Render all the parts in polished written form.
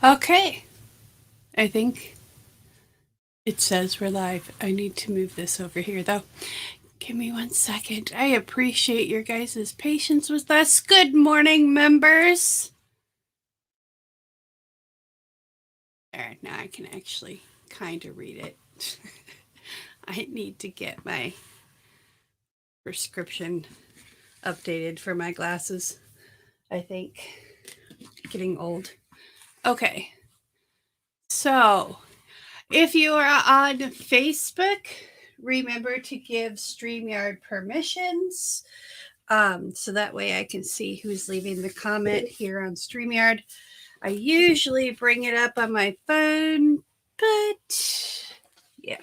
Okay, I think it says we're live. I need to move this over here though. Give me 1 second. I appreciate your guys' patience with us. Good morning, members. All right, now I can actually kind of read it. I need to get my prescription updated for my glasses. I think getting old. Okay, so if you are on Facebook, remember to give StreamYard permissions. So that way I can see who's leaving the comment here on StreamYard. I usually bring it up on my phone, but yeah.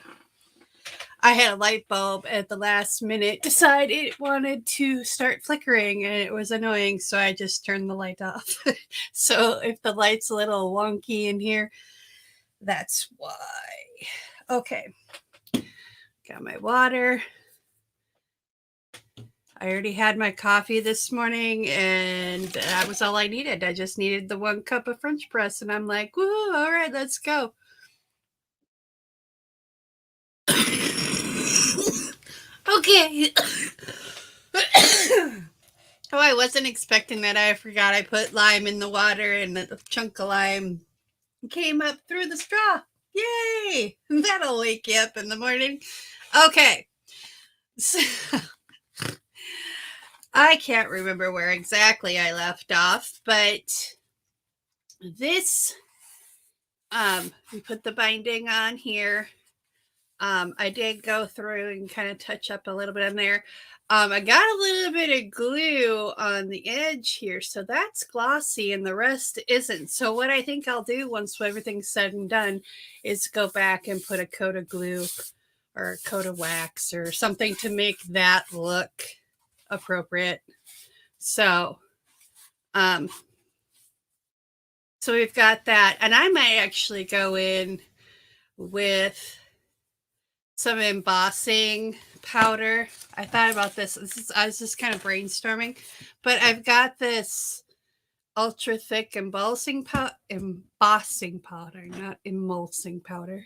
I had a light bulb at the last minute decide it wanted to start flickering and it was annoying, so I just turned the light off. So if the light's a little wonky in here, that's why. Okay. Got my water. I already had my coffee this morning and that was all I needed. I just needed the 1 cup of French press and I'm like, woo, all right, let's go. Okay. Oh, I wasn't expecting that. I forgot I put lime in the water and the chunk of lime came up through the straw. Yay! That'll wake you up in the morning. Okay. So, I can't remember where exactly I left off, but this, we put the binding on here. I did go through and kind of touch up a little bit on there. I got a little bit of glue on the edge here, so that's glossy and the rest isn't. So what I think I'll do once everything's said and done is go back and put a coat of glue or a coat of wax or something to make that look appropriate. So, so we've got that, and I might actually go in with some embossing powder. I thought about this. I was just kind of brainstorming, but I've got this ultra thick embossing powder, not emulsing powder.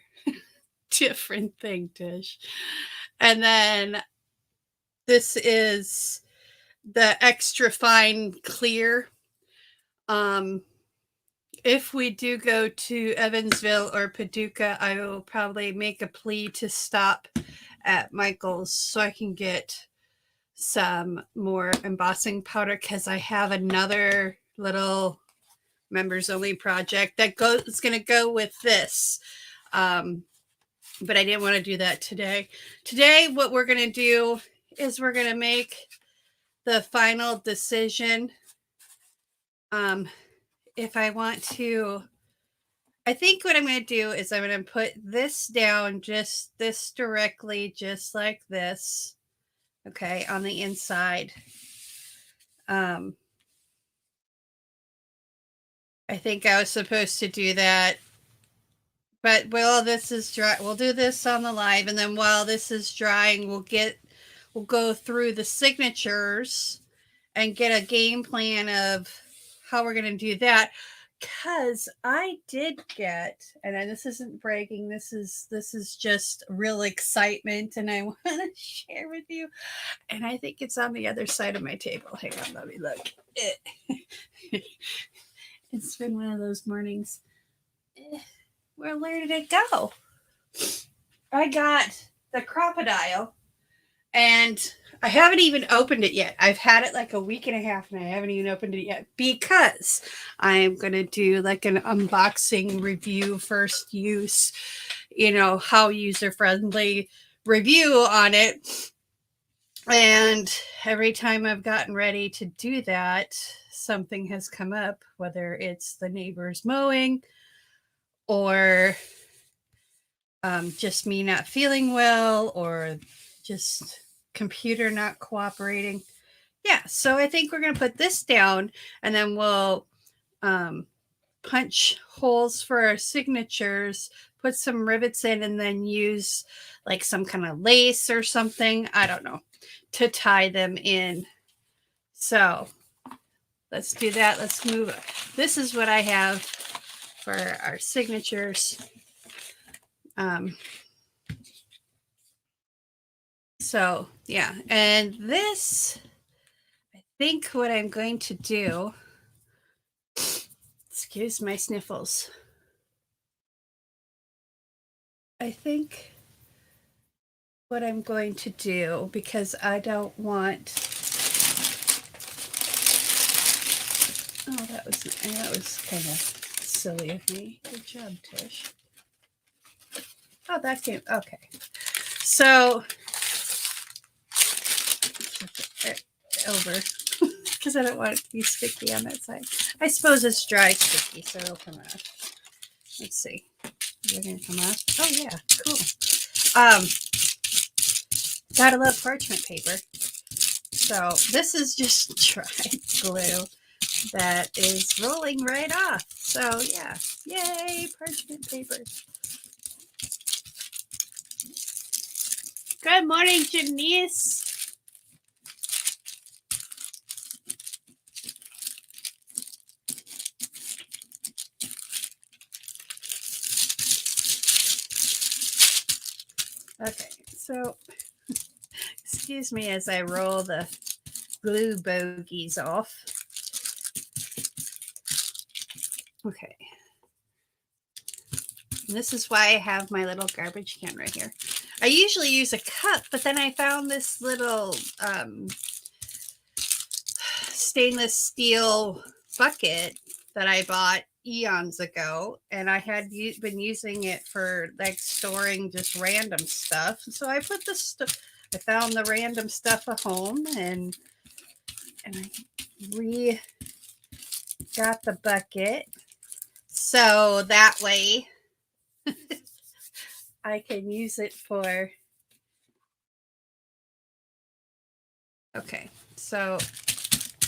Different thing, Tish. And then this is the extra fine clear. If we do go to Evansville or Paducah, I will probably make a plea to stop at Michael's so I can get some more embossing powder because I have another little members only project that is going to go with this. But I didn't want to do that today. Today, what we're going to do is we're going to make the final decision. If I want to, I think what I'm going to do is I'm going to put this down, just this directly, just like this. Okay, on the inside. I think I was supposed to do that. But while this is dry, we'll do this on the live, and then while this is drying, we'll go through the signatures and get a game plan of how we're going to do that. Because I did get, and this isn't bragging, this is just real excitement, and I want to share with you. And I think it's on the other side of my table. Hang on, let me look. It's been one of those mornings. Well, where did it go? I got the crocodile, and I haven't even opened it yet. I've had it like a week and a half, and I haven't even opened it yet because I am going to do like an unboxing review, first use, how user friendly review on it. And every time I've gotten ready to do that, something has come up, whether it's the neighbors mowing or just me not feeling well or just computer not cooperating. Yeah, so I think we're going to put this down and then we'll punch holes for our signatures, put some rivets in, and then use like some kind of lace or something, I don't know, to tie them in. So let's do that. Let's move. This is what I have for our signatures. So yeah, and this, I think what I'm going to do, excuse my sniffles. I think what I'm going to do, because I don't want, oh, that was kind of silly of me. Good job, Tish. Oh, that came, okay. So, over, because I don't want it to be sticky on that side. I suppose it's dry sticky, so it'll come off. Let's see. Is it going to come off? Oh, yeah, cool. Gotta love parchment paper. So this is just dry glue that is rolling right off. So yeah, yay, parchment paper. Good morning, Janice. Okay, so excuse me as I roll the glue bogies off. Okay. And this is why I have my little garbage can right here. I usually use a cup, but then I found this little stainless steel bucket that I bought eons ago, and I had been using it for like storing just random stuff. So I put this stuff, I found the random stuff at home, and I got the bucket so that way I can use it for, okay, so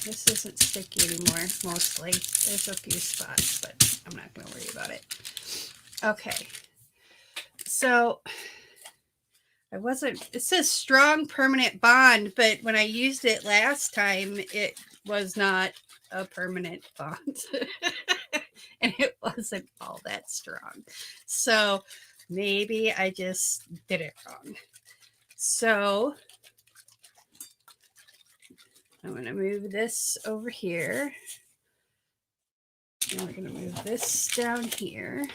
this isn't sticky anymore, mostly. There's a few spots, but I'm not going to worry about it. Okay, so it says strong permanent bond, but when I used it last time, it was not a permanent bond. And it wasn't all that strong. So maybe I just did it wrong. So I'm going to move this over here. And we're going to move this down here.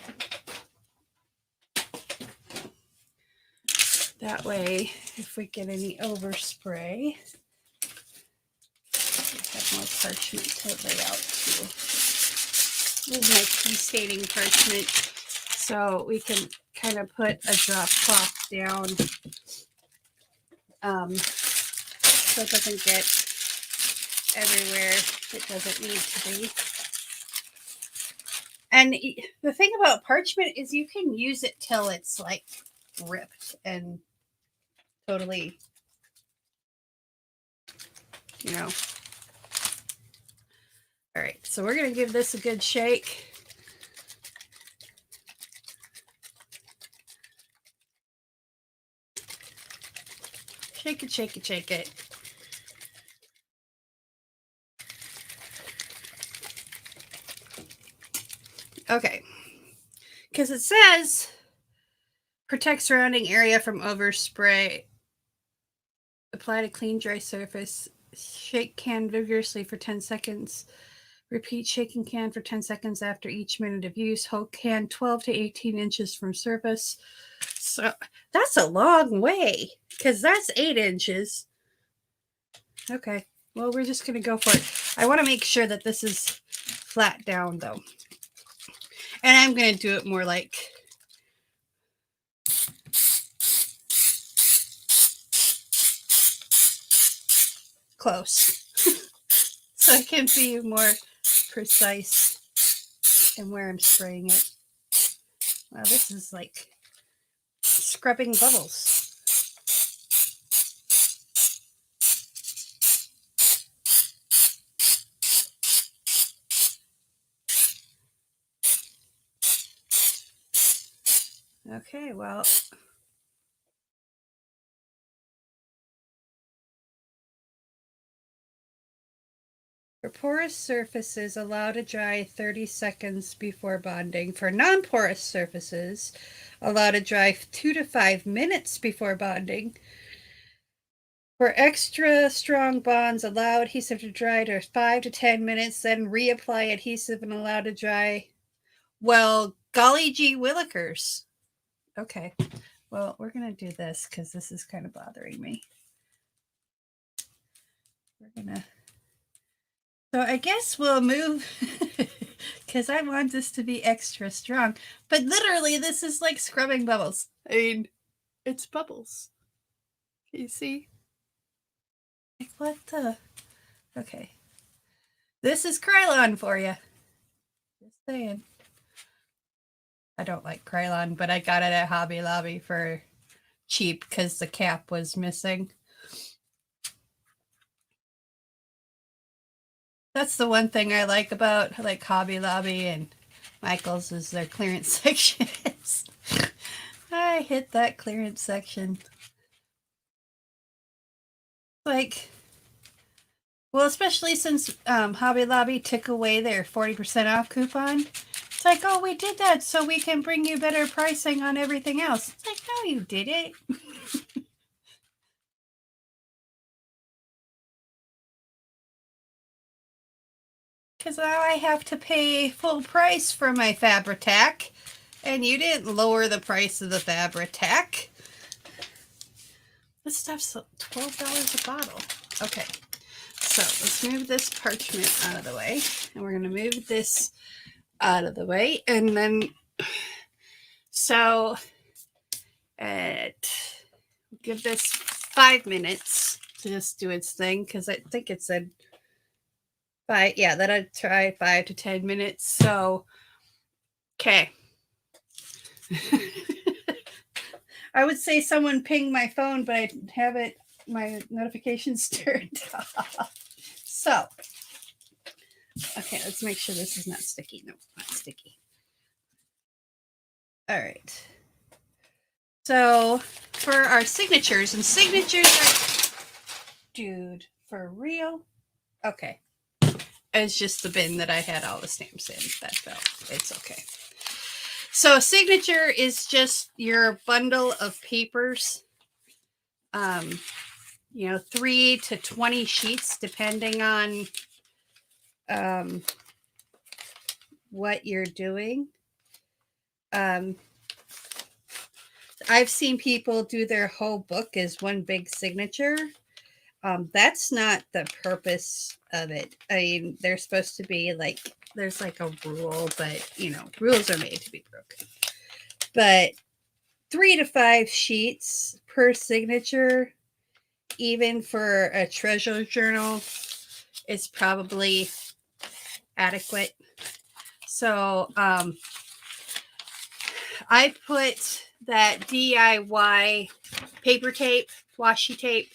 That way, if we get any overspray, we have more parchment to lay out too. This is my key staining parchment, so we can kind of put a drop cloth down so it doesn't get everywhere it doesn't need to be. And the thing about parchment is you can use it till it's like ripped and totally, you know. All right, so we're going to give this a good shake. Shake it, shake it, shake it. Okay, because it says protect surrounding area from overspray. Apply to clean, dry surface. Shake can vigorously for 10 seconds. Repeat shaking can for 10 seconds after each minute of use. Hold can 12 to 18 inches from surface. So that's a long way because that's 8 inches. Okay, well, we're just going to go for it. I want to make sure that this is flat down though. And I'm going to do it more like close. So I can be more precise in where I'm spraying it. Wow, this is like scrubbing bubbles. Okay, well, For porous surfaces, allow to dry 30 seconds before bonding. For non-porous surfaces, allow to dry 2 to 5 minutes before bonding. For extra strong bonds, allow adhesive to dry to 5 to 10 minutes, then reapply adhesive and allow to dry. Well, golly gee willikers. Okay, well, we're going to do this because this is kind of bothering me. We're going to... So I guess we'll move because I want this to be extra strong. But literally, this is like scrubbing bubbles. I mean, it's bubbles. Can you see? Like, what the? Okay. This is Krylon for you. Just saying. I don't like Krylon, but I got it at Hobby Lobby for cheap because the cap was missing. That's the one thing I like about like Hobby Lobby and Michael's is their clearance sections. I hit that clearance section. Like, well, especially since Hobby Lobby took away their 40% off coupon. It's like, oh, we did that so we can bring you better pricing on everything else. It's like, no, you didn't. Because now I have to pay full price for my Fabri-Tac, and you didn't lower the price of the Fabri-Tac. This stuff's $12 a bottle. Okay, so let's move this parchment out of the way, and we're going to move this out of the way, and then so give this 5 minutes to just do its thing because I think it said 5. Yeah, that I'd try 5 to 10 minutes. So, okay. I would say someone pinged my phone, but I have it my notifications turned off. So, okay, let's make sure this is not sticky. No, not sticky. All right. So, for our signatures, and signatures are, dude, for real? Okay. It's just the bin that I had all the stamps in that fell. It's okay. So, signature is just your bundle of papers. 3 to 20 sheets, depending on what you're doing. I've seen people do their whole book as one big signature. That's not the purpose of it. I mean, they're supposed to be like, there's like a rule, but rules are made to be broken. But 3 to 5 sheets per signature, even for a treasure journal, is probably adequate. So I put that DIY paper tape, washi tape,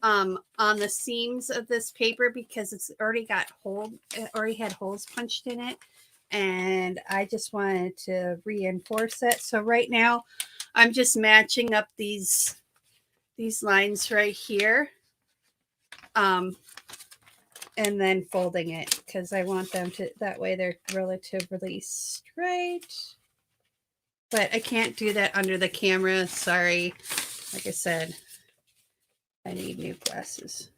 on the seams of this paper because it's already got already had holes punched in it, and I just wanted to reinforce it. So right now I'm just matching up these lines right here, and then folding it because I want them to, that way they're relatively straight. But I can't do that under the camera. Sorry. Like I said, I need new glasses.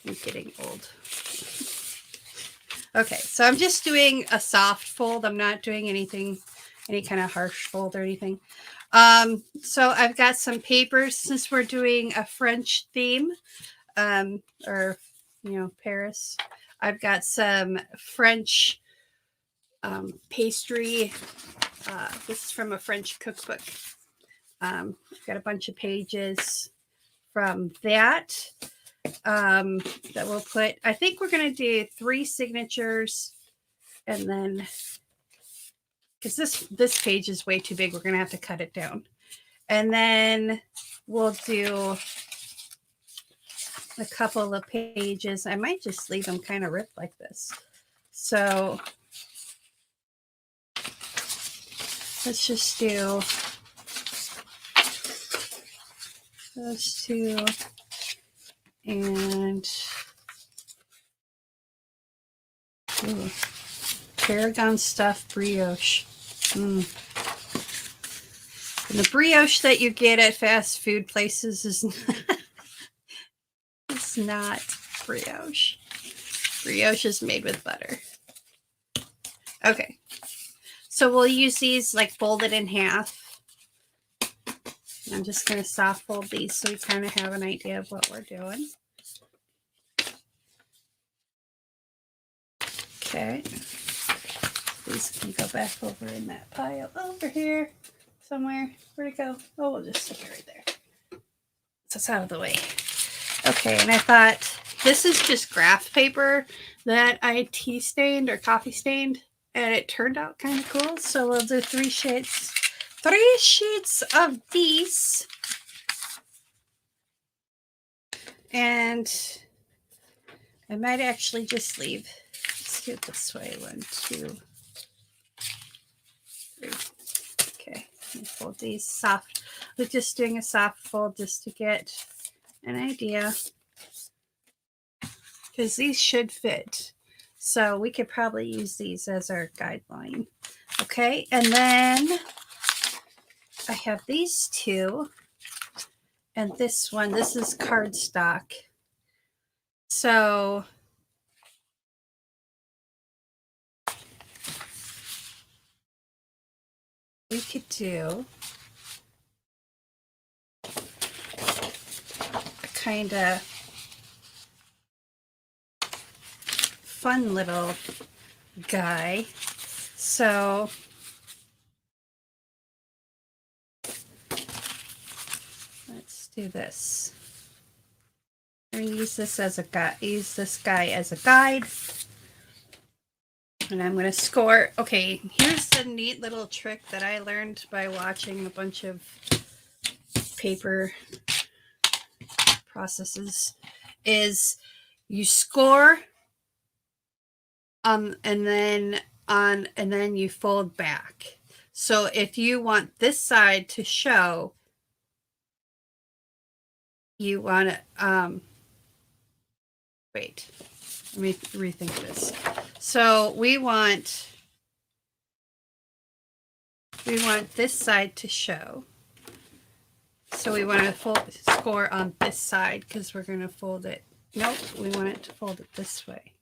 I'm getting old. Okay, so I'm just doing a soft fold. I'm not doing any kind of harsh fold or anything. So I've got some papers since we're doing a French theme, or Paris. I've got some French pastry. This is from a French cookbook. I've got a bunch of pages from that that we'll put. I think we're going to do 3 signatures, and then because this page is way too big, we're going to have to cut it down. And then we'll do a couple of pages. I might just leave them kind of ripped like this. So let's just do those 2 And tarragon stuffed brioche. And the brioche that you get at fast food places is it's not brioche. Brioche is made with butter. Okay. So we'll use these like folded in half. I'm just going to soft fold these so we kind of have an idea of what we're doing. Okay. These can go back over in that pile over here somewhere. Where'd it go? Oh, we'll just stick it right there. So it's out of the way. Okay, and I thought this is just graph paper that I tea stained or coffee stained, and it turned out kind of cool. So we'll do 3 sheets. 3 sheets of these. And I might actually just leave. Let's do it this way. 1, 2, 3. Okay, fold these soft. We're just doing a soft fold just to get an idea. Because these should fit. So we could probably use these as our guideline. Okay, and then I have these 2. And this one, this is cardstock. So we could do a kind of fun little guy. So let's do this. I'm going to use this as a guide. Use this guy as a guide. And I'm going to score. Okay, here's the neat little trick that I learned by watching a bunch of paper processes is you score and then you fold back. So if you want this side to show, you want to wait, let me rethink this. So we want this side to show. So we want to score on this side because we're going to fold it. Nope, we want it to fold it this way.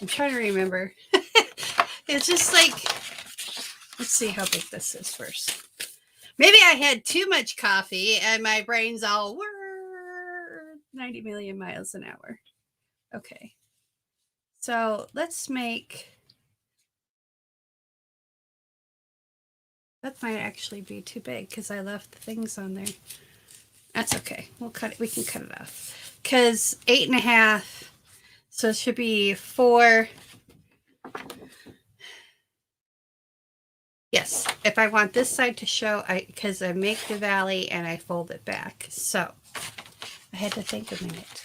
I'm trying to remember. It's just like, let's see how big this is first. Maybe I had too much coffee and my brain's all 90 million miles an hour. Okay. So let's make, that might actually be too big because I left the things on there. That's okay. We'll cut it. We can cut it off because 8.5. So it should be 4. Yes. If I want this side to show, because I make the valley and I fold it back. So I had to think a minute.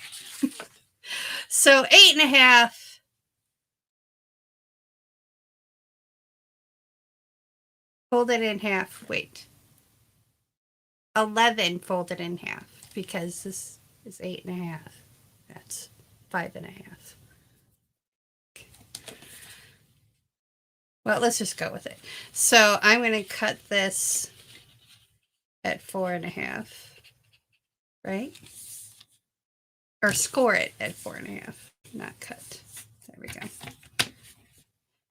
So 8.5. Fold it in half. Wait. 11 folded in half because this is 8.5. That's 5.5. Okay. Well, let's just go with it. So I'm going to cut this at 4.5, right? Or score it at 4.5, not cut. There we go. And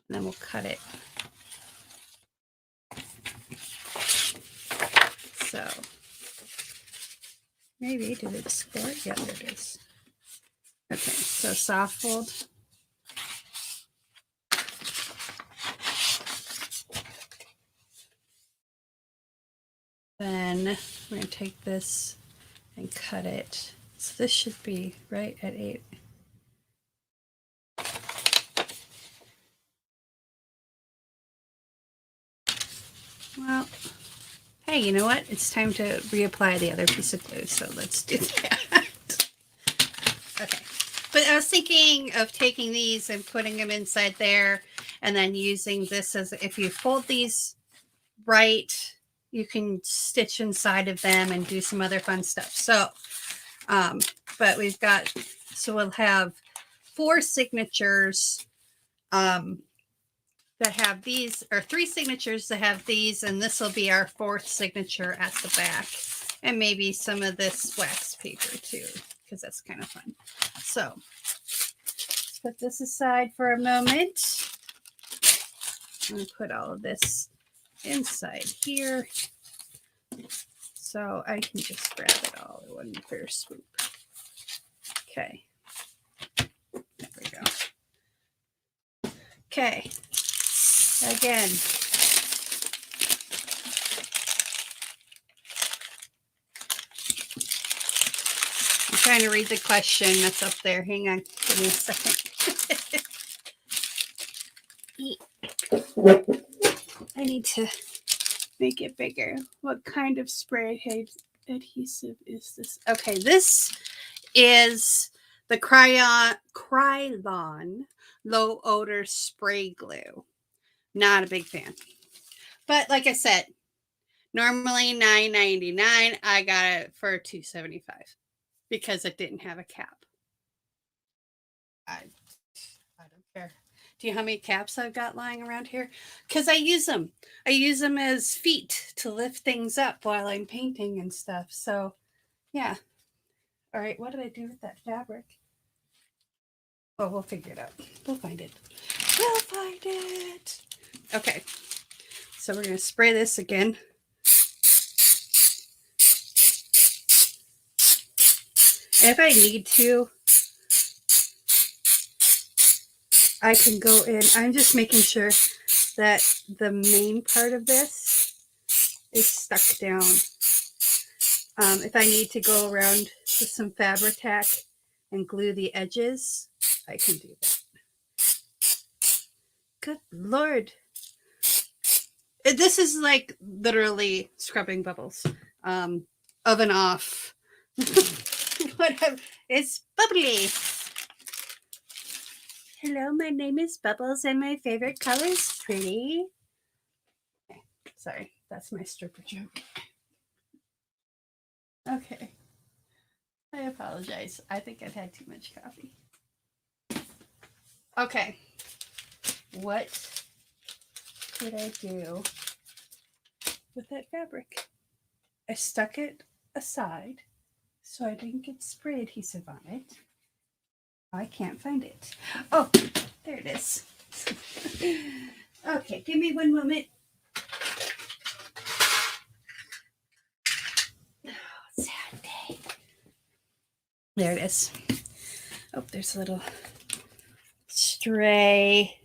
then we'll cut it. So maybe did it score it? Yeah, there it is. Okay, so soft fold. Then I'm going to take this and cut it. So this should be right at 8. Well, hey, you know what? It's time to reapply the other piece of glue, so let's do that. Okay. But I was thinking of taking these and putting them inside there and then using this as, if you fold these right, you can stitch inside of them and do some other fun stuff. So but we've got, so we'll have 4 signatures that have these, or 3 signatures that have these, and this will be our 4th signature at the back, and maybe some of this wax paper too, because that's kind of fun. So let's put this aside for a moment. I'm going to put all of this inside here so I can just grab it all in one fair swoop. Okay, there we go. Okay, again, I'm trying to read the question that's up there. Hang on, give me a second. I need to make it bigger. What kind of spray adhesive is this? Okay, this is the Krylon low odor spray glue. Not a big fan. But like I said, normally $9.99. I got it for $2.75 because it didn't have a cap. I don't care. Do you know how many caps I've got lying around here? Because I use them. I use them as feet to lift things up while I'm painting and stuff. So, yeah. All right, what did I do with that fabric? Oh, we'll figure it out. We'll find it. We'll find it. Okay. So we're going to spray this again. And if I need to, I can go in. I'm just making sure that the main part of this is stuck down. If I need to go around with some Fabri-Tac and glue the edges, I can do that. Good Lord. This is like literally scrubbing bubbles. Oven off. Whatever. It's bubbly. Hello, my name is Bubbles and my favorite color is pretty. Okay, sorry, that's my stripper joke. Okay. I apologize. I think I've had too much coffee. Okay. What did I do with that fabric? I stuck it aside so I didn't get spray adhesive on it. I can't find it. Oh, there it is. Okay, give me one moment. Oh, sad day. There it is. Oh, there's a little stray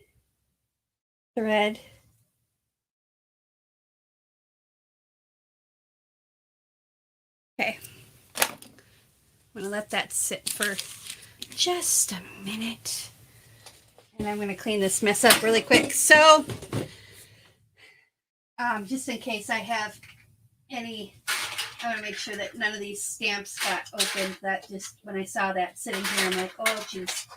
thread. Okay. I'm going to let that sit for just a minute. And I'm going to clean this mess up really quick. So, just in case I have any, I want to make sure that none of these stamps got opened. That just, when I saw that sitting here, I'm like, oh, geez.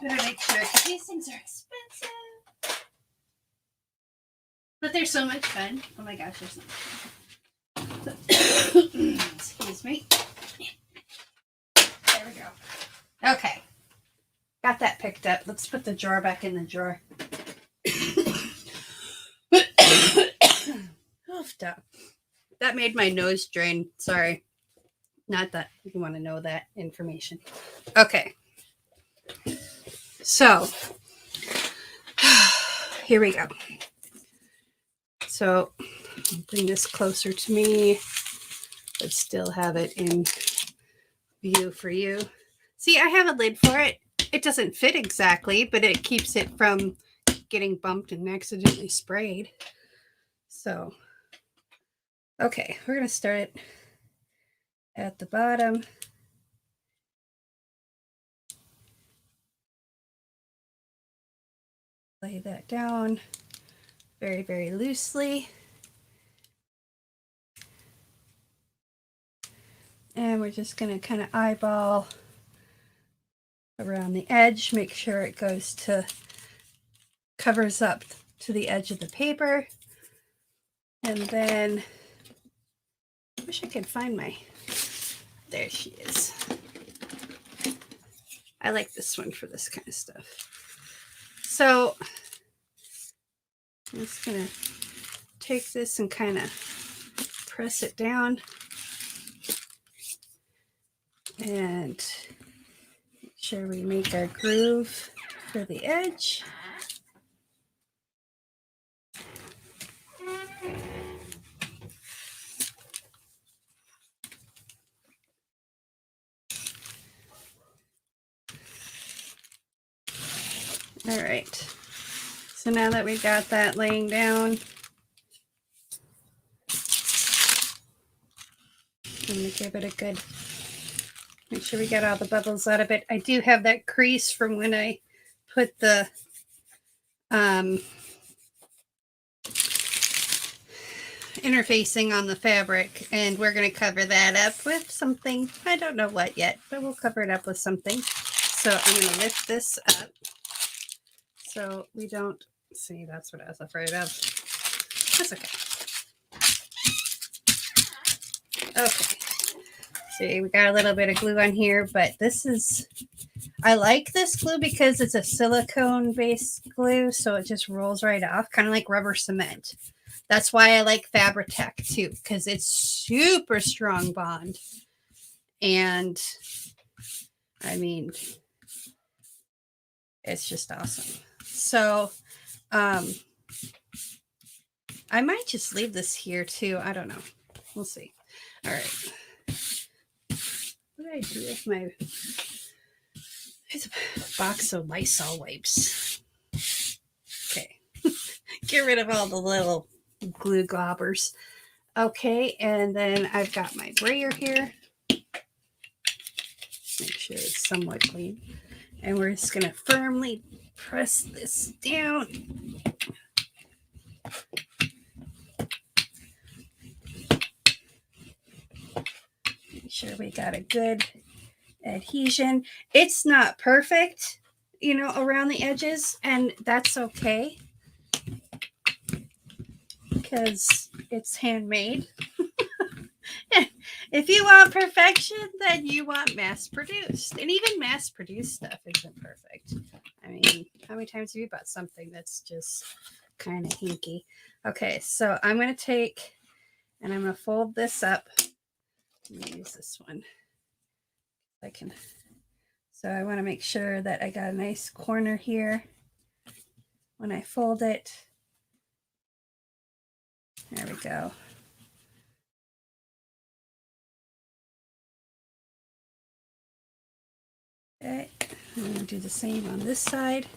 Better make sure, because these things are expensive. But they're so much fun. Oh my gosh, they're so much fun. Excuse me. There we go. Okay. Got that picked up. Let's put the drawer back in the drawer. That made my nose drain. Sorry. Not that you want to know that information. Okay. So, here we go. So, bring this closer to me, but still have it in view for you. See, I have a lid for it. It doesn't fit exactly, but it keeps it from getting bumped and accidentally sprayed. So, okay, we're going to start at the bottom. Lay that down very, very loosely. And we're just going to kind of eyeball around the edge, make sure it goes to, covers up to the edge of the paper. And then, I wish I could find my There she is. I like this one for this kind of stuff. So I'm just going to take this and kind of press it down and make sure we make our groove for the edge. All right. So now that we've got that laying down, I'm going to give it a good, make sure we get all the bubbles out of it. I do have that crease from when I put the interfacing on the fabric, and we're going to cover that up with something. I don't know what yet, but we'll cover it up with something. So I'm going to lift this up so we don't see. That's what I was afraid of. That's okay. Okay. See, we got a little bit of glue on here, but this is, I like this glue because it's a silicone based glue, so it just rolls right off, kind of like rubber cement. That's why I like Fabri-Tac too, because it's super strong bond. And I mean, it's just awesome. So I might just leave this here too. I don't know. We'll see. All right. What did I do with my, there's a box of Lysol wipes. Okay. Get rid of all the little glue globbers. Okay, and then I've got my brayer here. Make sure it's somewhat clean. And we're just going to firmly press this down. Make sure we got a good adhesion. It's not perfect, you know, around the edges, and that's okay because it's handmade. If you want perfection, then you want mass produced. And even mass produced stuff isn't perfect. I mean, how many times have you bought something that's just kind of hinky? Okay, so I'm going to take and I'm going to fold this up. Let me use this one. I can. So I want to make sure that I got a nice corner here when I fold it. There we go. Okay, I'm going to do the same on this side.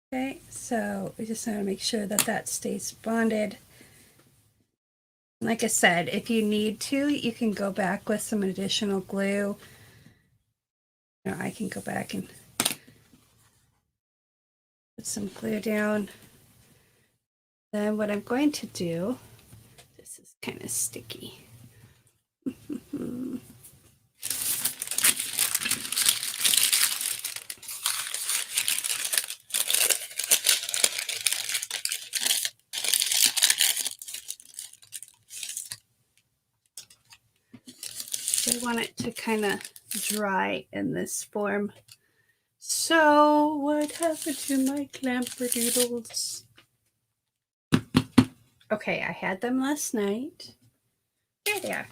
Okay, so we just want to make sure that that stays bonded. Like I said, if you need to, you can go back with some additional glue. You know, I can go back and put some glue down. Then what I'm going to do, this is kind of sticky. I want it to kind of dry in this form. So what happened to my clamperdoodles? Okay, I had them last night. There they are.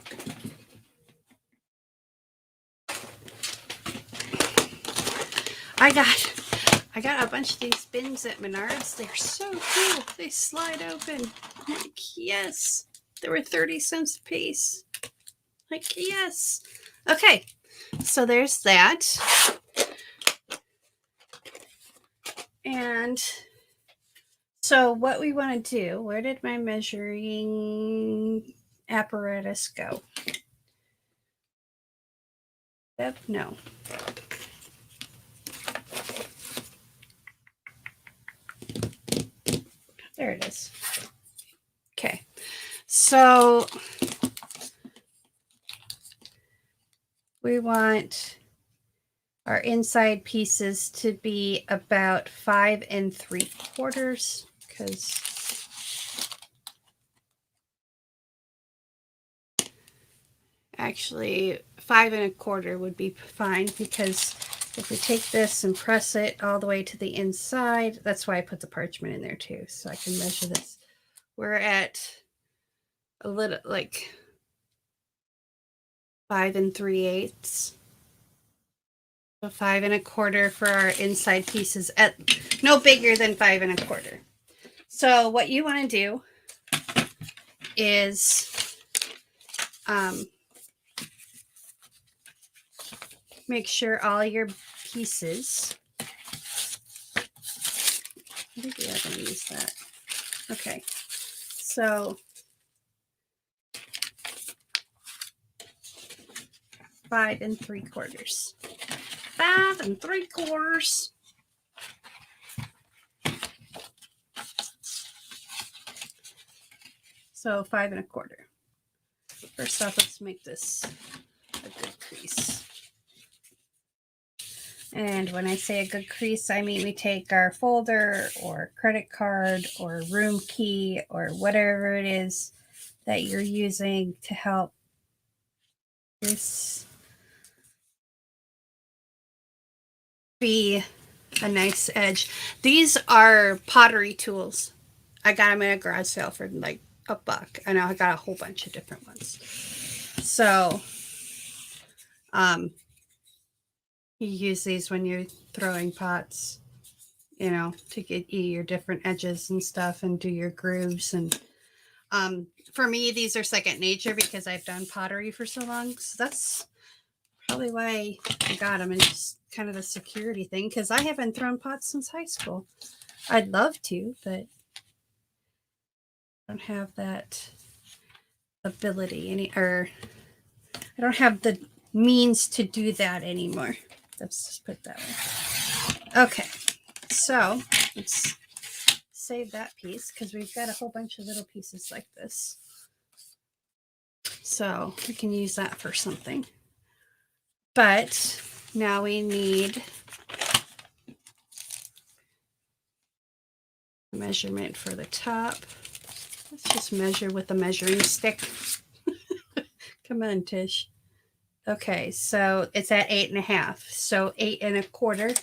I got a bunch of these bins at Menards. They're so cool. They slide open. Like, yes. They were 30 cents a piece. Like, yes. Okay, so there's that. And so what we want to do, where did my measuring apparatus go? Yep, no. There it is. Okay, so we want our inside pieces to be about 5 3/4 because Actually, 5 1/4 would be fine, because if we take this and press it all the way to the inside, that's why I put the parchment in there too, so I can measure this. We're at a little, like 5 3/8. So 5 1/4 for our inside pieces, at no bigger than 5 1/4. So what you want to do is make sure all your pieces, I think we are going to use that. Okay, so 5 3/4. 5 3/4. So 5 1/4. First off, let's make this a good crease. And when I say a good crease, I mean we take our folder or credit card or room key or whatever it is that you're using to help this be a nice edge. These are pottery tools. I got them at a garage sale for like $1, and I got a whole bunch of different ones. So you use these when you're throwing pots, you know, to get your different edges and stuff and do your grooves. And for me, these are second nature because I've done pottery for so long. So that's probably why I got them, and just kind of a security thing, because I haven't thrown pots since high school. I'd love to, but I don't have that ability or I don't have the means to do that anymore. Let's just put it that way. Okay, so let's save that piece because we've got a whole bunch of little pieces like this. So we can use that for something. But now we need a measurement for the top. Let's just measure with a measuring stick. Come on, Tish. Okay, so it's at 8 1/2. So 8 1/4.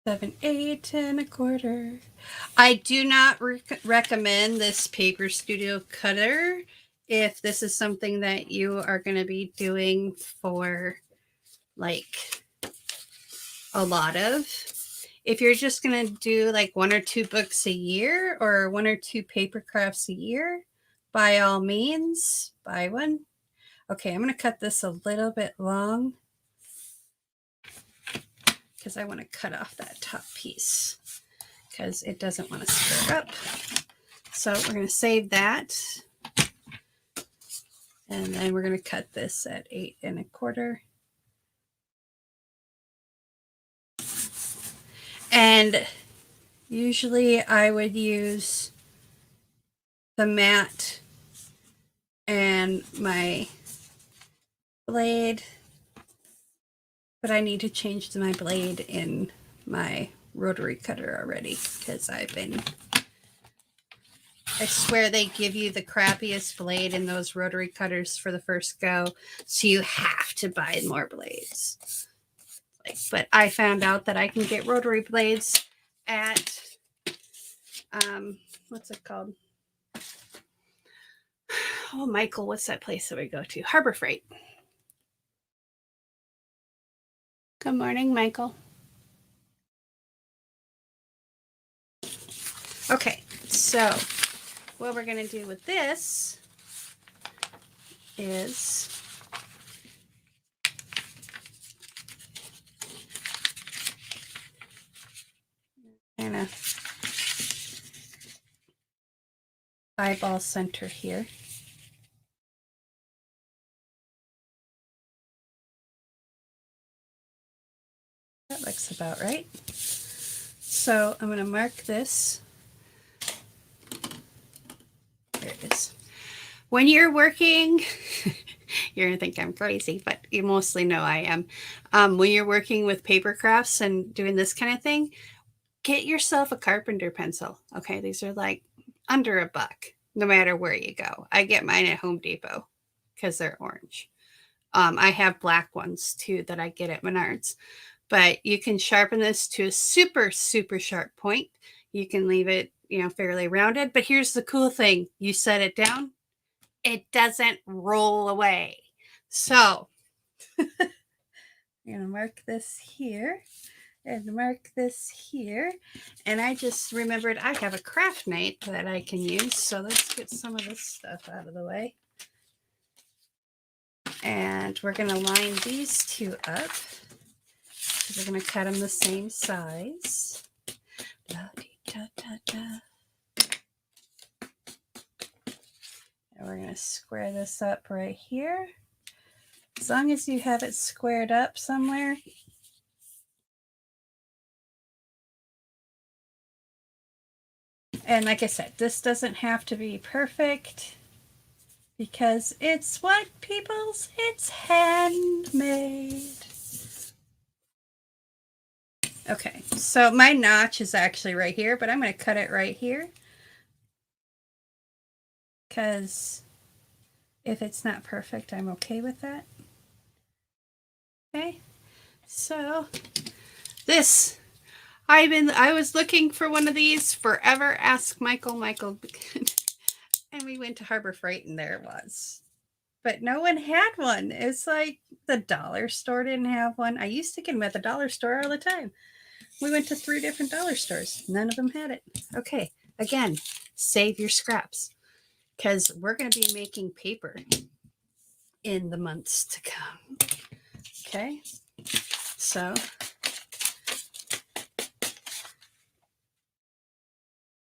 7 8 1/4. I do not recommend this Paper Studio cutter if this is something that you are going to be doing for like a lot of. If you're just going to do like 1 or 2 books a year or 1 or 2 paper crafts a year, by all means, buy one. Okay, I'm going to cut this a little bit long because I want to cut off that top piece because it doesn't want to square up. So we're going to save that. And then we're going to cut this at 8 1/4. And usually I would use the mat and my blade, but I need to change my blade in my rotary cutter already because I swear they give you the crappiest blade in those rotary cutters for the first go, so you have to buy more blades. But I found out that I can get rotary blades at what's it called? Oh, Michael, what's that place that we go to? Harbor Freight. Good morning, Michael. Okay, so what we're going to do with this is kind of eyeball center here. That looks about right. So I'm going to mark this. There it is. When you're working, you're going to think I'm crazy, but you mostly know I am. When you're working with paper crafts and doing this kind of thing, get yourself a carpenter pencil. Okay, these are like under $1, no matter where you go. I get mine at Home Depot because they're orange. I have black ones too that I get at Menards. But you can sharpen this to a super, super sharp point. You can leave it, fairly rounded. But here's the cool thing. You set it down, it doesn't roll away. So I'm going to mark this here and mark this here. And I just remembered I have a craft knife that I can use. So let's get some of this stuff out of the way. And we're going to line these two up. We're going to cut them the same size. Da, da, da, da. And we're going to square this up right here. As long as you have it squared up somewhere. And like I said, this doesn't have to be perfect because it's it's handmade. Okay, so my notch is actually right here, but I'm going to cut it right here because if it's not perfect, I'm okay with that. Okay, so this, I was looking for one of these forever. Ask Michael, and we went to Harbor Freight and there it was. But no one had one. It's like the dollar store didn't have one. I used to get them at the dollar store all the time. We went to 3 different dollar stores. None of them had it. Okay, again, save your scraps because we're going to be making paper in the months to come. Okay, so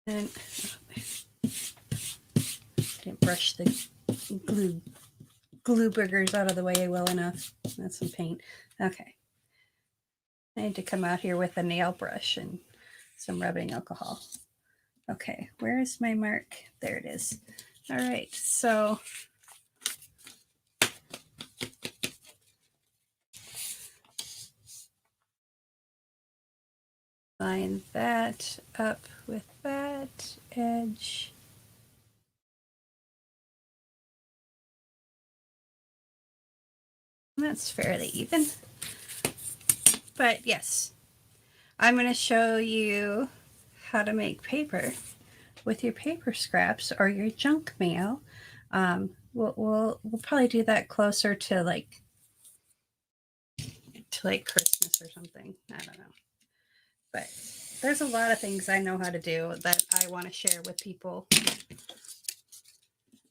and didn't brush the glue burgers out of the way well enough. That's some paint. Okay. I need to come out here with a nail brush and some rubbing alcohol. Okay, where is my mark? There it is. All right, so line that up with that edge. That's fairly even. But yes, I'm going to show you how to make paper with your paper scraps or your junk mail. We'll probably do that closer to like Christmas or something. I don't know. But there's a lot of things I know how to do that I want to share with people.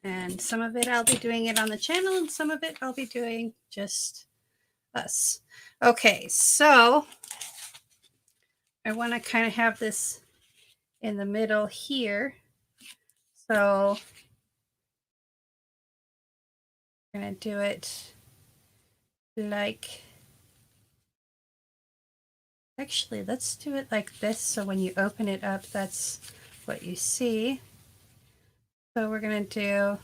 And some of it I'll be doing it on the channel and some of it I'll be doing just us. Okay, so I want to kind of have this in the middle here. So I'm going to do it like, actually, let's do it like this. So when you open it up, that's what you see. So we're going to do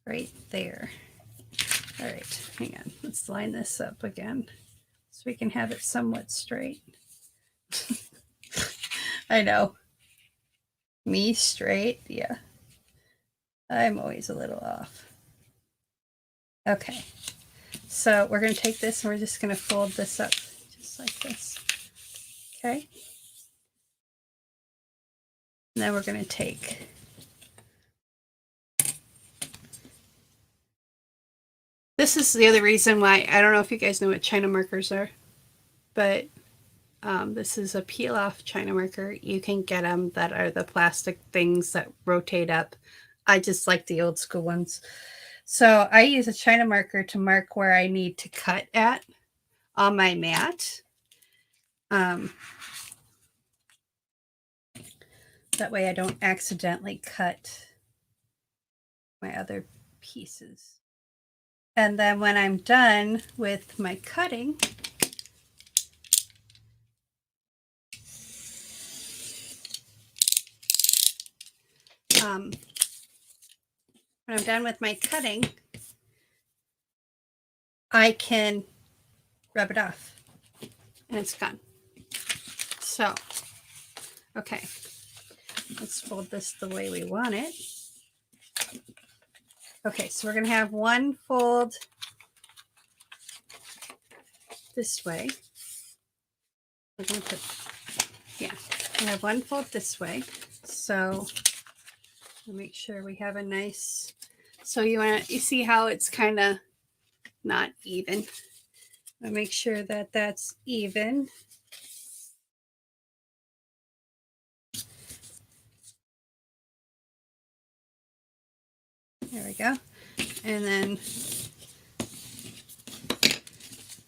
right there. All right, hang on. Let's line this up again so we can have it somewhat straight. I know. Me straight? Yeah. I'm always a little off. Okay. So we're going to take this and we're just going to fold this up just like this. Okay. And then we're going to take this is the other reason why I don't know if you guys know what China markers are, but this is a peel off China marker. You can get them that are the plastic things that rotate up. I just like the old school ones. So I use a China marker to mark where I need to cut at on my mat. That way I don't accidentally cut my other pieces. And then when I'm done with my cutting, when I'm done with my cutting, I can rub it off and it's gone. So Okay, let's fold this the way we want it. Okay, so we're going to have one fold this way. We're going to put, yeah, we have one fold this way. So we'll make sure we have a nice, so you see how it's kind of not even. I'll make sure that that's even. There we go. And then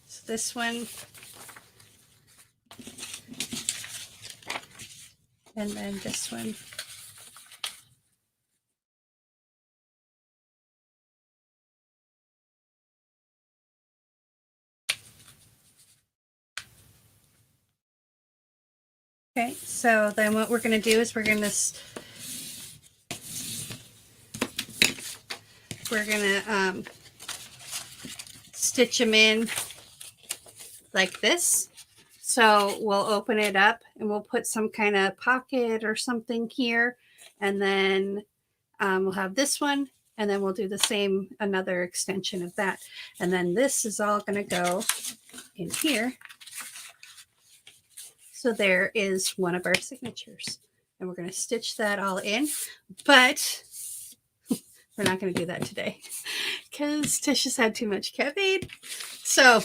so this one, and then this one. Okay, so then what we're going to do is we're going to stitch them in like this. So we'll open it up and we'll put some kind of pocket or something here, and then we'll have this one, and then we'll do the same, another extension of that, and then this is all going to go in here. So there is one of our signatures, and we're going to stitch that all in, but we're not going to do that today because Tish has had too much caffeine. So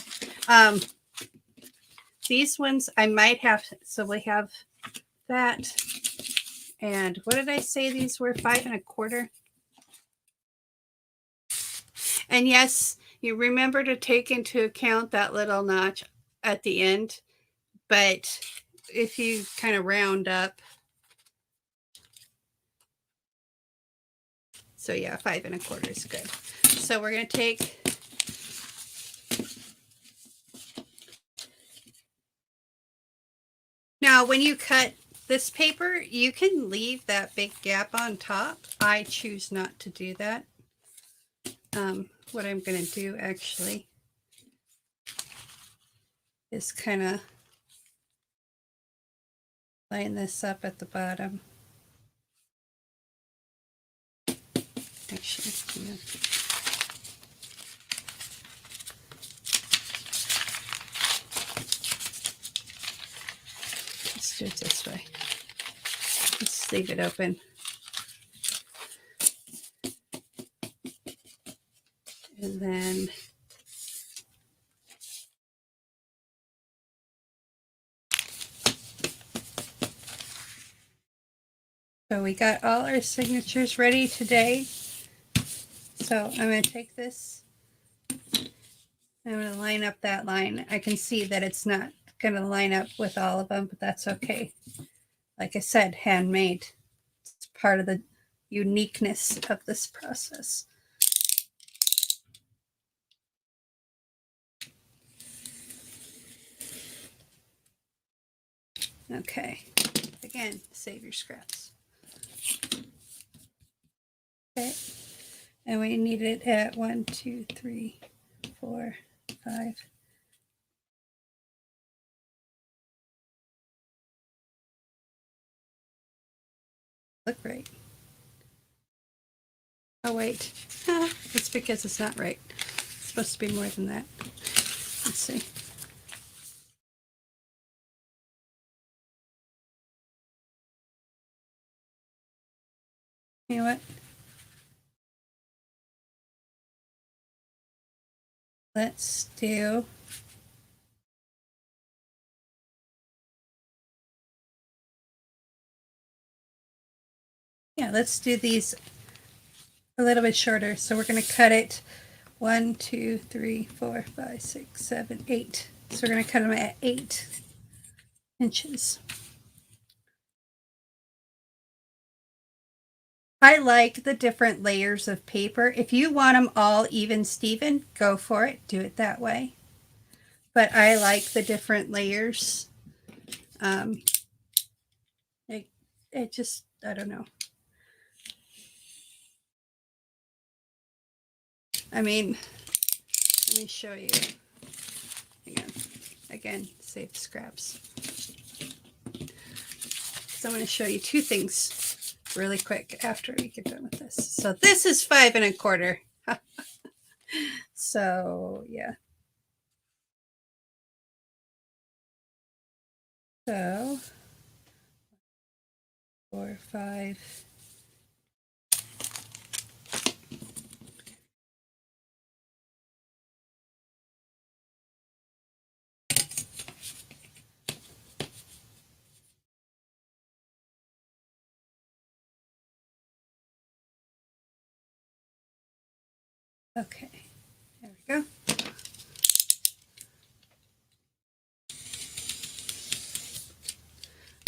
these ones I might have, so we have that. And what did I say these were? 5 1/4. And yes, you remember to take into account that little notch at the end, but if you kind of round up, so yeah, 5 1/4 is good. So we're going to take, now when you cut this paper, you can leave that big gap on top. I choose not to do that. What I'm going to do actually is kind of line this up at the bottom. Actually, yeah. Let's do it this way. Let's leave it open. And then so we got all our signatures ready today. So I'm going to take this, I'm going to line up that line. I can see that it's not going to line up with all of them, but that's okay. Like I said, handmade. It's part of the uniqueness of this process. Okay, again, save your scraps. Okay, and we need it at 1, 2, 3, 4, 5. Look right. Oh wait, it's because it's not right. It's supposed to be more than that. Let's see. You know what? Let's do, yeah, let's do these a little bit shorter. So we're going to cut it 1, 2, 3, 4, 5, 6, 7, 8. So we're going to cut them at 8 inches. I like the different layers of paper. If you want them all even Steven, go for it. Do it that way. But I like the different layers. It just, I don't know. I mean, let me show you. Hang on. Again, save scraps. So I'm going to show you two things really quick after we get done with this. So this is 5 1/4. So yeah. So 4, 5. Okay, there we go.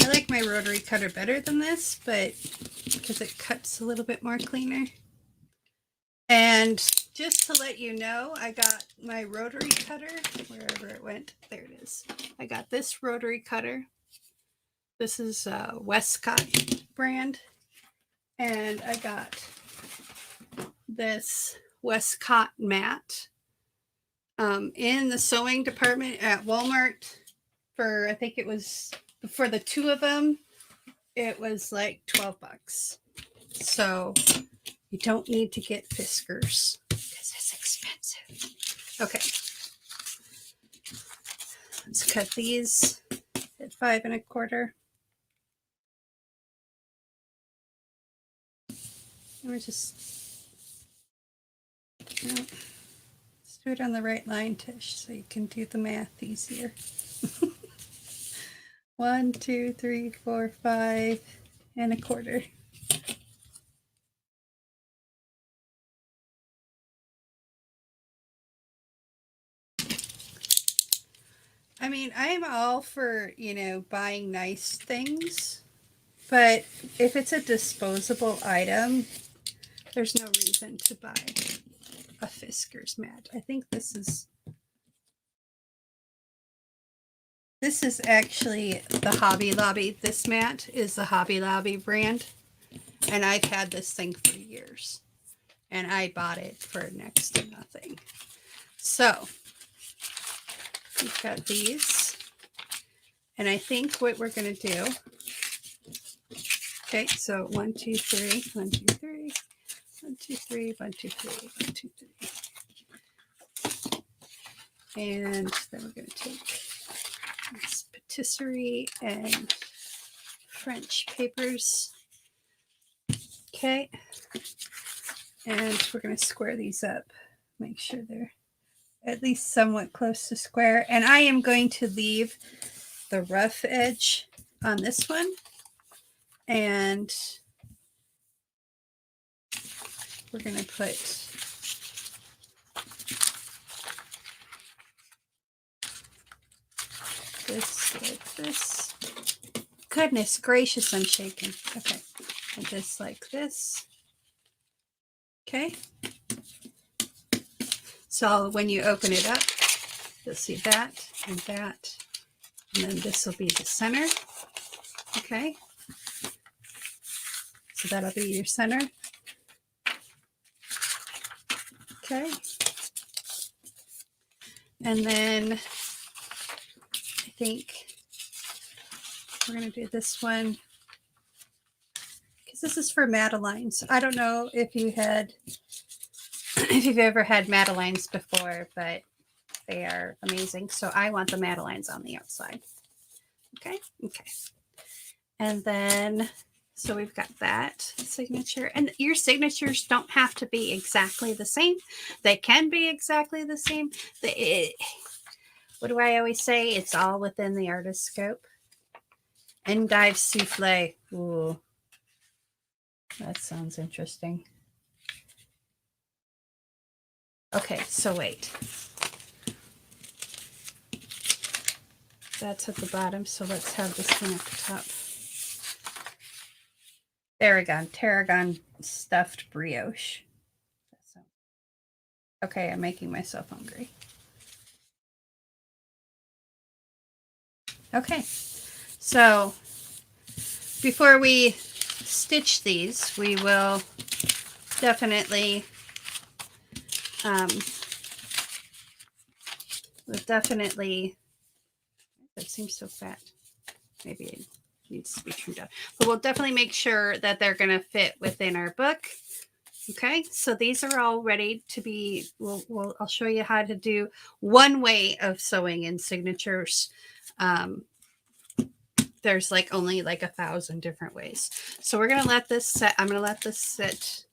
I like my rotary cutter better than this, but because it cuts a little bit more cleaner. And just to let you know, I got my rotary cutter, wherever it went, there it is. I got this rotary cutter. This is Westcott brand. And I got this Westcott mat in the sewing department at Walmart for, I think it was, for the two of them, it was like $12. So you don't need to get Fiskars because it's expensive. Okay. Let's cut these at 5 1/4. We're just, let's do it on the right line, Tish, so you can do the math easier. 1, 2, 3, 4, 5 1/4. I mean, I'm all for, buying nice things, but if it's a disposable item, there's no reason to buy a Fiskars mat. I think this is actually the Hobby Lobby. This mat is the Hobby Lobby brand, and I've had this thing for years, and I bought it for next to nothing. So we've got these, and I think what we're going to do, okay, so 1, 2, 3, 1, 2, 3, 1, 2, 3, 1, 2, 3, 1, 2, 3. And then we're going to take this patisserie and French papers. Okay. And we're going to square these up. Make sure they're at least somewhat close to square. And I am going to leave the rough edge on this one. And we're going to put this like this. Goodness gracious, I'm shaking. Okay. And just like this. Okay. So when you open it up, you'll see that and that. And then this will be the center. Okay. So that'll be your center. Okay. And then I think we're going to do this one because this is for Madeleines. I don't know if you've ever had Madeleines before, but they are amazing. So I want the Madeleines on the outside. Okay. Okay. And then, so we've got that signature, and your signatures don't have to be exactly the same. They can be exactly the same. What do I always say? It's all within the artist's scope. Endive souffle. Ooh, that sounds interesting. Okay, so wait. That's at the bottom, so let's have this one at the top. There we go. Tarragon stuffed brioche. Okay, I'm making myself hungry. Okay, so before we stitch these, we will definitely that seems so fat. Maybe needs to be trimmed down. But we'll definitely make sure that they're going to fit within our book. Okay, so these are all ready to be, I'll show you how to do one way of sewing in signatures. There's like only like 1,000 different ways. So we're going to let this set. I'm going to let this sit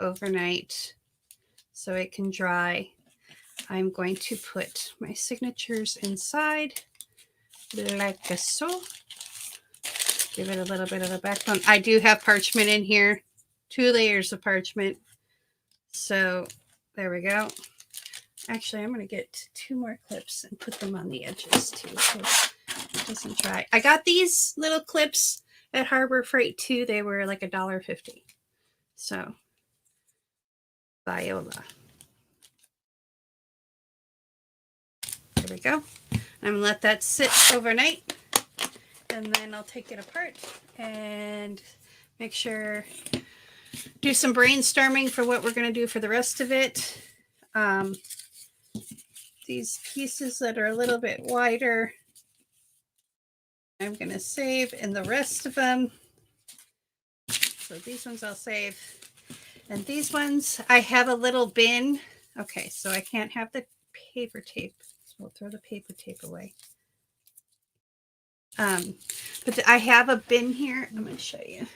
overnight so it can dry. I'm going to put my signatures inside like so. Give it a little bit of a backbone. I do have parchment in here. 2 layers of parchment. So there we go. Actually, I'm going to get 2 more clips and put them on the edges too, so it doesn't dry. I got these little clips at Harbor Freight too. They were like $1.50. So Viola. There we go. I'm going to let that sit overnight, and then I'll take it apart and make sure, do some brainstorming for what we're going to do for the rest of it. These pieces that are a little bit wider, I'm going to save, and the rest of them, so these ones I'll save. And these ones, I have a little bin. Okay, so I can't have the paper tape, so we'll throw the paper tape away. But I have a bin here. I'm going to show you.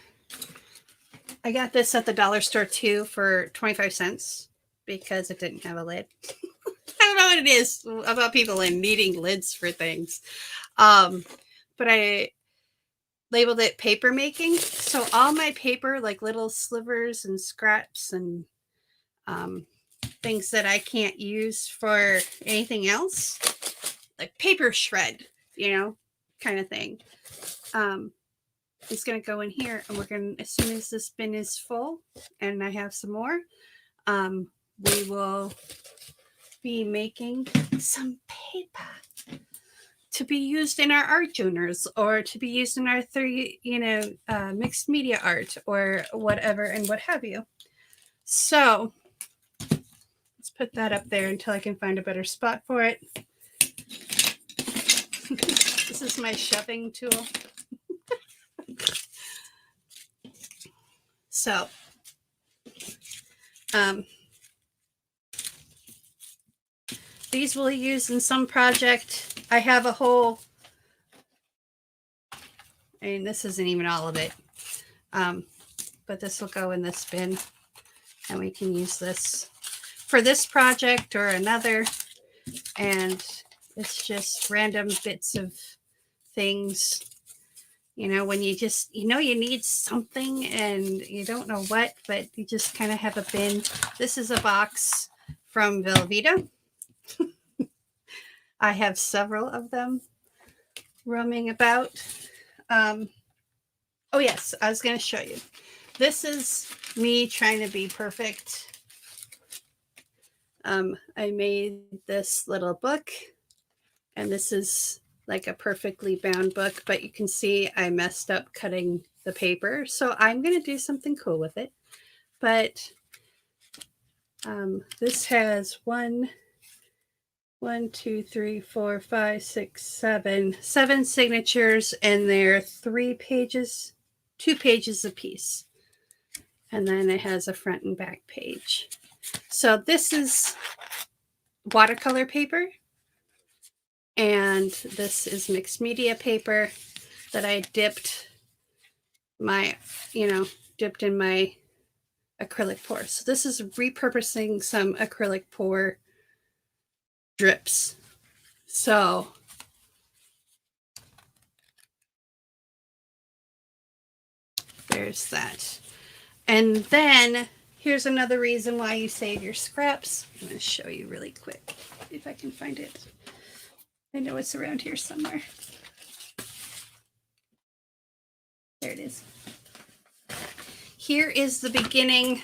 I got this at the dollar store too for 25 cents because it didn't have a lid. I don't know what it is about people and needing lids for things. But I labeled it paper making. So all my paper, like little slivers and scraps and things that I can't use for anything else, like paper shred, kind of thing. Is going to go in here, and we're going to, as soon as this bin is full and I have some more, we will be making some paper to be used in our art journals or to be used in our mixed media art or whatever and what have you. So let's put that up there until I can find a better spot for it. This is my shoving tool. So, these we'll use in some project. I have a whole, this isn't even all of it, but this will go in this bin, and we can use this for this project or another. And it's just random bits of things. When you just, you need something and you don't know what, but you just kind of have a bin. This is a box from Velveeta. I have several of them roaming about. Oh, yes, I was going to show you. This is me trying to be perfect. I made this little book, and this is like a perfectly bound book, but you can see I messed up cutting the paper. So I'm going to do something cool with it. But this has 7 signatures, and they're 3 pages, 2 pages a piece. And then it has a front and back page. So this is watercolor paper. And this is mixed media paper that I dipped in my acrylic pour. So this is repurposing some acrylic pour drips. So there's that. And then here's another reason why you save your scraps. I'm going to show you really quick if I can find it. I know it's around here somewhere. There it is. Here is the beginning,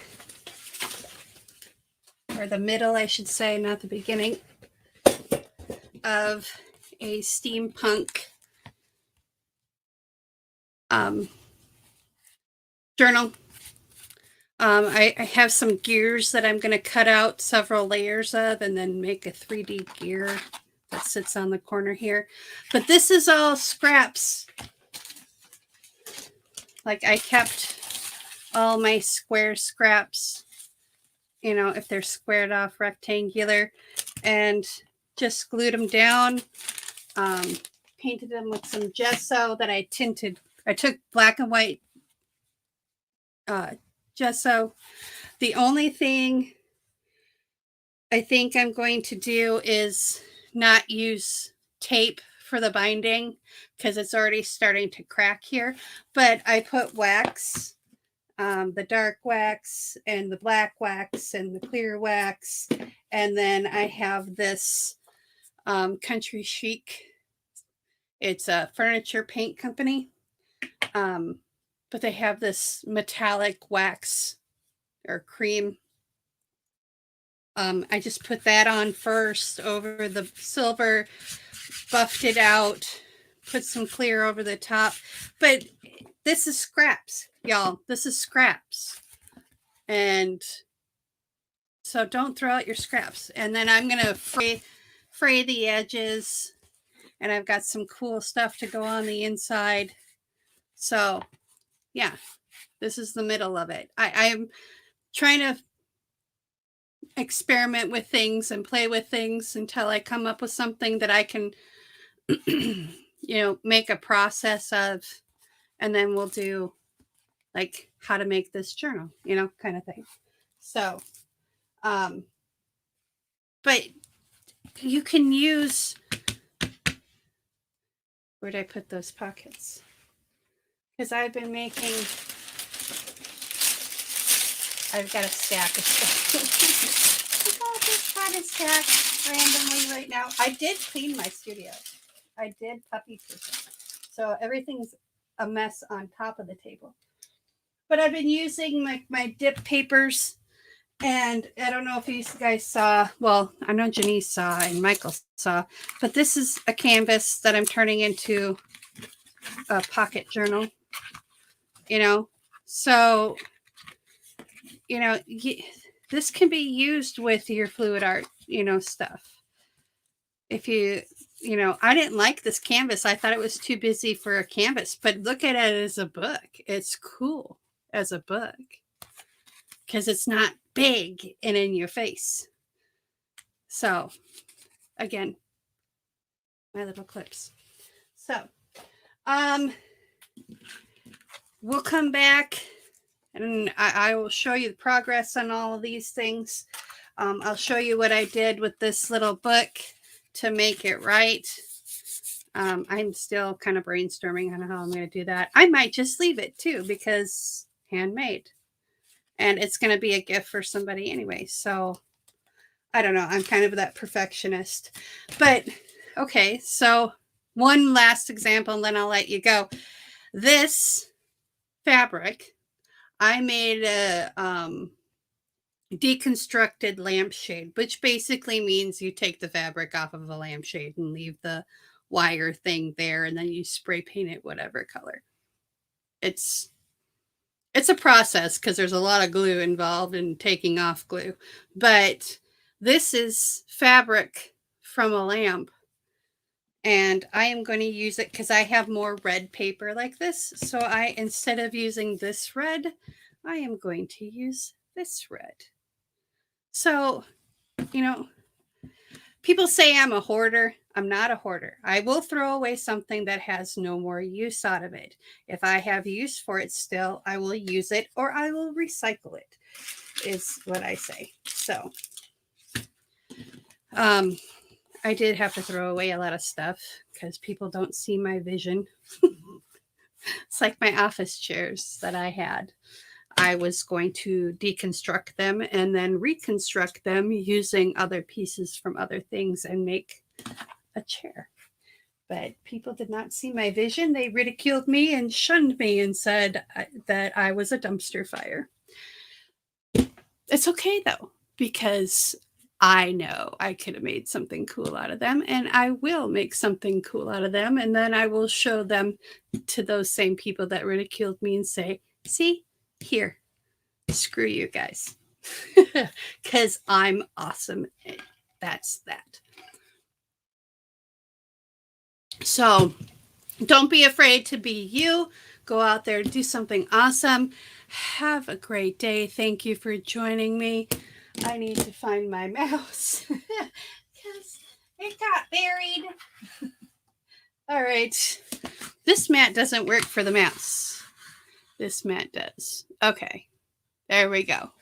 or the middle, I should say, not the beginning, of a steampunk journal. I have some gears that I'm going to cut out several layers of and then make a 3D gear that sits on the corner here. But this is all scraps like I kept all my square scraps, you know, if they're squared off rectangular, and just glued them down, painted them with some gesso that I tinted. I took black and white gesso. The only thing I think I'm going to do is not use tape for the binding because it's already starting to crack here. But I put wax, the dark wax and the black wax and the clear wax. And then I have this Country Chic. It's a furniture paint company. But they have this metallic wax or cream. I just put that on first over the silver, buffed it out, put some clear over the top. But this is scraps, y'all. This is scraps. And so don't throw out your scraps. And then I'm going to fray the edges. And I've got some cool stuff to go on the inside. So, yeah, this is the middle of it. I'm trying to experiment with things and play with things until I come up with something that I can, you know, make a process of, and then we'll do like how to make this journal, you know, kind of thing. So, but you can use, where did I put those pockets? Because I've been making, I've got a stack of stuff. I just had a stack randomly right now. I did clean my studio. I did puppy proof it. So everything's a mess on top of the table. But I've been using my dip papers. And I don't know if you guys saw, well, I know Janice saw and Michael saw, but this is a canvas that I'm turning into a pocket journal, you know. So, you know, this can be used with your fluid art, you know, stuff. If you know, I didn't like this canvas. I thought it was too busy for a canvas, but look at it as a book. It's cool as a book because it's not big and in your face. So, again, my little clips. So, we'll come back and I will show you the progress on all of these things. I'll show you what I did with this little book to make it right. I'm still kind of brainstorming on how I'm going to do that. I might just leave it too because handmade. And it's going to be a gift for somebody anyway. So I don't know. I'm kind of that perfectionist. But okay, so one last example and then I'll let you go. This fabric, I made a deconstructed lampshade, which basically means you take the fabric off of a lampshade and leave the wire thing there, and then you spray paint it whatever color. It's a process because there's a lot of glue involved in taking off glue, but this is fabric from a lamp, and I am going to use it because I have more red paper like this. So instead of using this red, I am going to use this red. So, you know, people say I'm a hoarder. I'm not a hoarder. I will throw away something that has no more use out of it. If I have use for it still, I will use it or I will recycle it, is what I say. So, I did have to throw away a lot of stuff because people don't see my vision. It's like my office chairs that I had. I was going to deconstruct them and then reconstruct them using other pieces from other things and make a chair. But people did not see my vision. They ridiculed me and shunned me and said that I was a dumpster fire. It's okay though, because I know I could have made something cool out of them, and I will make something cool out of them. And then I will show them to those same people that ridiculed me and say, see, here, screw you guys, because I'm awesome. That's that. So don't be afraid to be you. go out there, do something awesome. Have a great day. Thank you for joining me. I need to find my mouse because it got buried. All right. This mat doesn't work for the mouse. This mat does. Okay. There we go.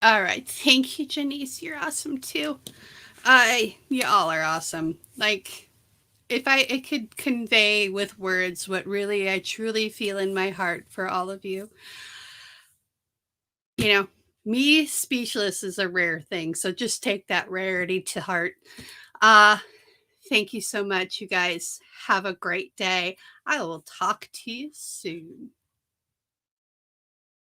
All right. Thank you, Janice. You're awesome too. You all are awesome. Like, if I could convey with words what really I truly feel in my heart for all of you, you know, me speechless is a rare thing. So just take that rarity to heart. Uh, thank you so much, you guys. Have a great day. I will talk to you soon.